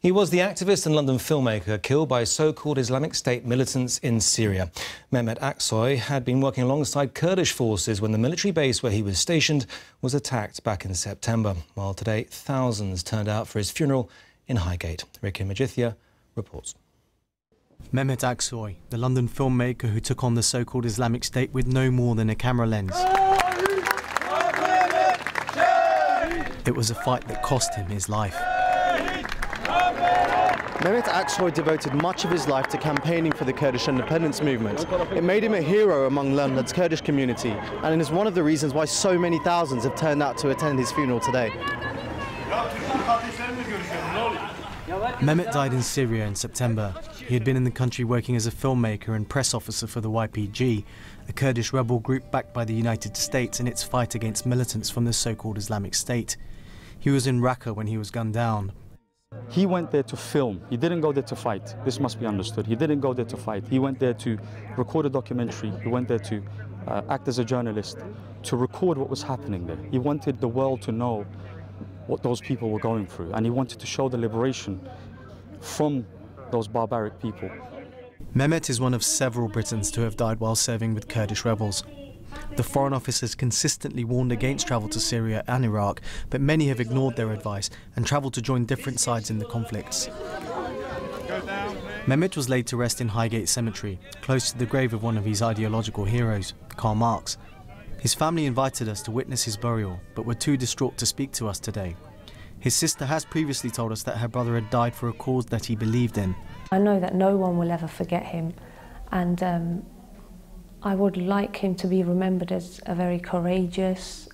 He was the activist and London filmmaker killed by so-called Islamic State militants in Syria. Mehmet Aksoy had been working alongside Kurdish forces when the military base where he was stationed was attacked back in September. While today, thousands turned out for his funeral in Highgate. Mehmet reports. Mehmet Aksoy, the London filmmaker who took on the so-called Islamic State with no more than a camera lens. It was a fight that cost him his life. Mehmet Aksoy devoted much of his life to campaigning for the Kurdish independence movement. It made him a hero among London's Kurdish community, and it is one of the reasons why so many thousands have turned out to attend his funeral today. Mehmet died in Syria in September. He had been in the country working as a filmmaker and press officer for the YPG, a Kurdish rebel group backed by the United States in its fight against militants from the so-called Islamic State. He was in Raqqa when he was gunned down. He went there to film. He didn't go there to fight. This must be understood. He didn't go there to fight. He went there to record a documentary. He went there to act as a journalist, to record what was happening there. He wanted the world to know what those people were going through, and he wanted to show the liberation from those barbaric people. Mehmet is one of several Britons to have died while serving with Kurdish rebels. The Foreign Office has consistently warned against travel to Syria and Iraq, but many have ignored their advice and travelled to join different sides in the conflicts. Mehmet was laid to rest in Highgate Cemetery, close to the grave of one of his ideological heroes, Karl Marx. His family invited us to witness his burial, but were too distraught to speak to us today. His sister has previously told us that her brother had died for a cause that he believed in. I know that no one will ever forget him, and I would like him to be remembered as a very courageous,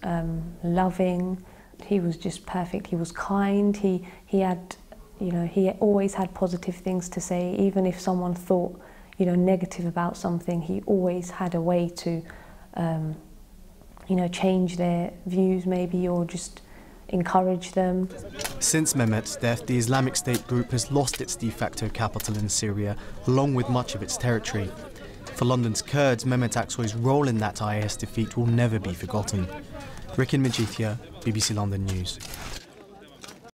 loving. He was just perfect. He was kind. He had, he always had positive things to say. Even if someone thought, negative about something, he always had a way to, change their views maybe, or just encourage them. Since Mehmet's death, the Islamic State group has lost its de facto capital in Syria, along with much of its territory. For London's Kurds, Mehmet Aksoy's role in that IS defeat will never be forgotten. Mehmet Aksoy, BBC London News.